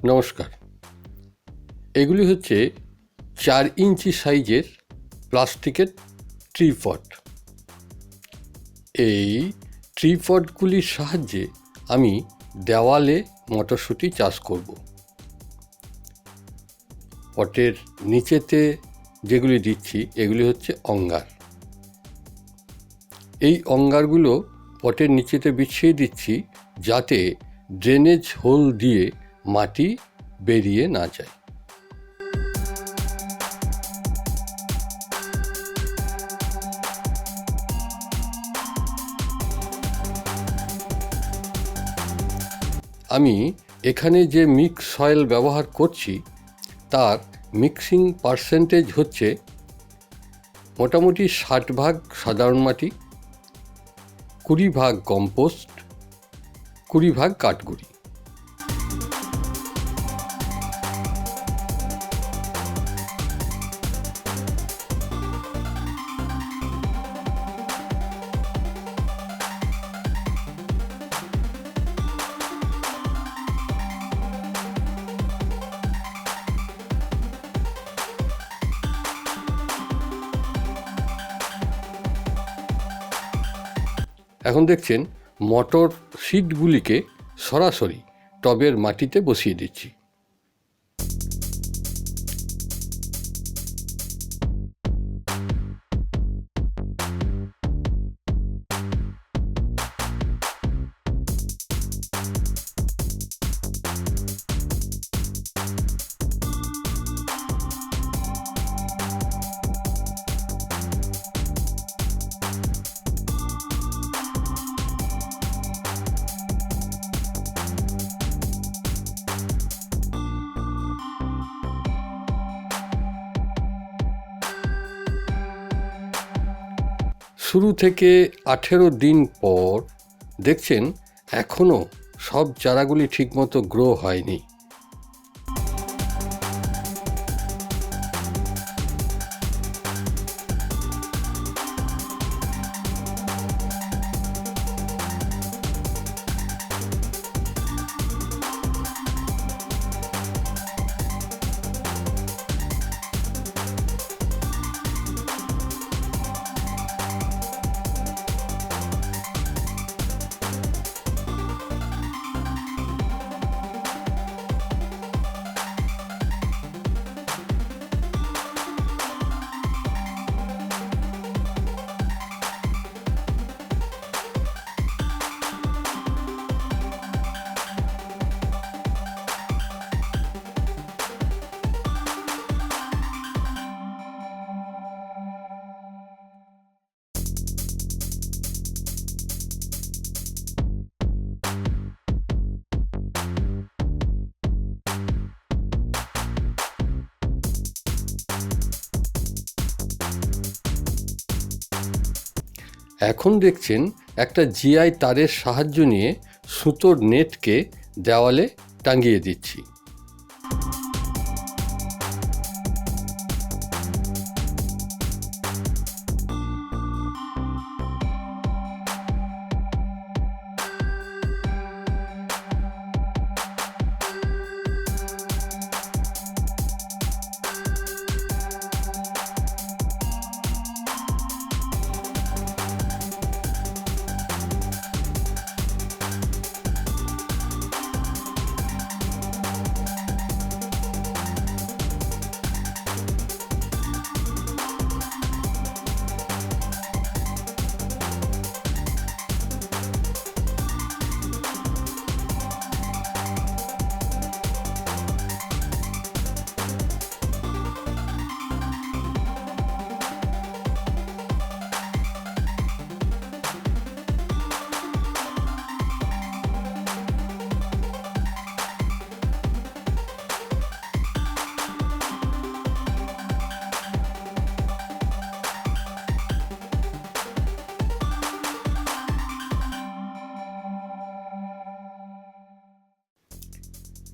নমস্কার। এগুলি হচ্ছে 4 ইঞ্চি সাইজের প্লাস্টিকের ট্রিপড। এই ট্রিপডগুলির সাহায্যে আমি দেওয়ালে মটরশুঁটি চাষ করব। পটের নিচেতে যেগুলি দিচ্ছি এগুলি হচ্ছে অঙ্গার। এই অঙ্গারগুলো পটের নিচেতে বিছিয়ে দিচ্ছি যাতে ড্রেনেজ হোল দিয়ে মাটি বেরিয়ে না যায়। আমি এখানে যে মিক্স সয়েল ব্যবহার করছি তার মিক্সিং পার্সেন্টেজ হচ্ছে মোটামুটি 60% সাধারণ মাটি, 20% কম্পোস্ট, 20% কাঠগুঁড়ি। এখন দেখছেন মটর সিডগুলিকে সরাসরি টবের মাটিতে বসিয়ে দিচ্ছি। শুরু থেকে 18 দিন পর দেখছেন এখনও সব চারাগুলি ঠিকমতো গ্রো হয়নি। এখন দেখছেন একটা জিআই তারের সাহায্য নিয়ে সুতোর নেটকে দেওয়ালে টাঙিয়ে দিচ্ছি।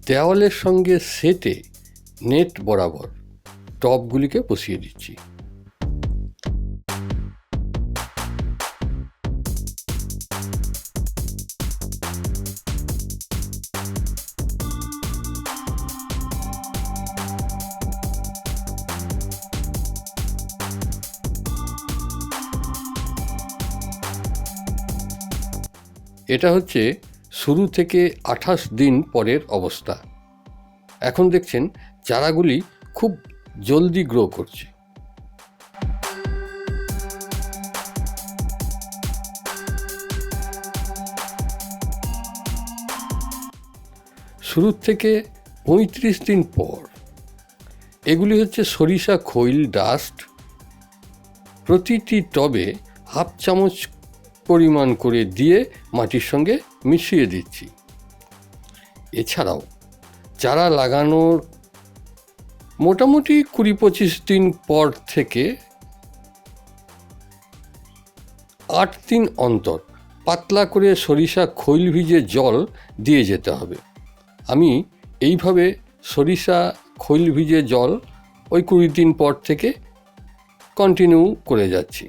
দেওয়ালের সঙ্গে সেটে নেট বরাবর টবগুলিকে বসিয়ে দিচ্ছি। এটা হচ্ছে শুরু থেকে 28 দিন পরের অবস্থা। এখন দেখছেন চারাগুলি খুব জলদি গ্রো করছে। শুরুর থেকে 35 দিন পর এগুলি হচ্ছে সরিষা খৈল ডাস্ট। প্রতিটি টবে হাফ চামচ পরিমাণ করে দিয়ে মাটির সঙ্গে মিশিয়ে দিচ্ছি। এছাড়াও চারা লাগানোর মোটামুটি 20-25 দিন পর থেকে 8 দিন অন্তর পাতলা করে সরিষা খৈল ভিজে জল দিয়ে যেতে হবে। আমি এইভাবে সরিষা খৈল ভিজে জল ওই 20 দিন পর থেকে কন্টিনিউ করে যাচ্ছি।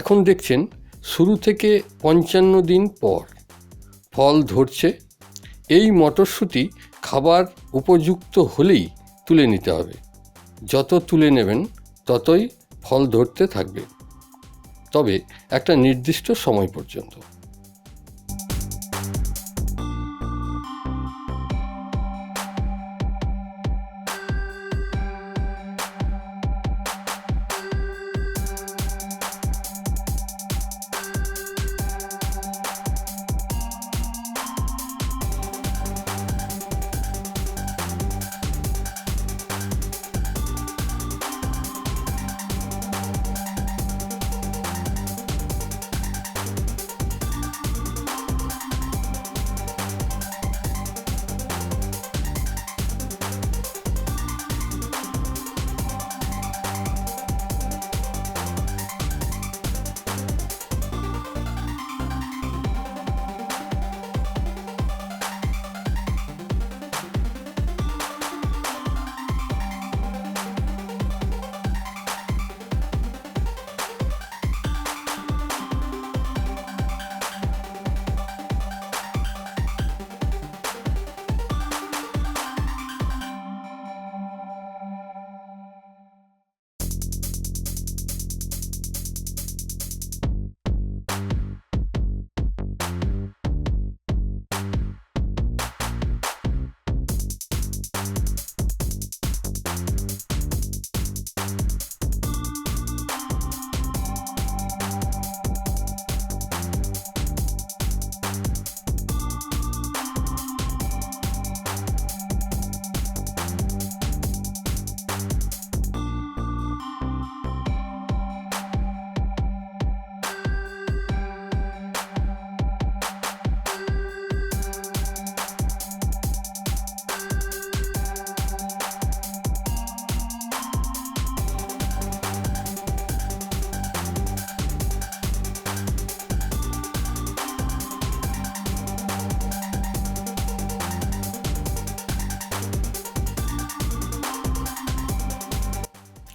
এখন দেখছেন শুরু থেকে 55 দিন পর ফল ধরছে। এই মটরশুঁটি খাবার উপযুক্ত হলেই তুলে নিতে হবে। যত তুলে নেবেন ততই ফল ধরতে থাকবে, তবে একটা নির্দিষ্ট সময় পর্যন্ত।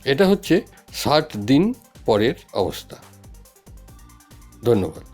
এটা হচ্ছে 60 দিন পরের অবস্থা। ধন্যবাদ।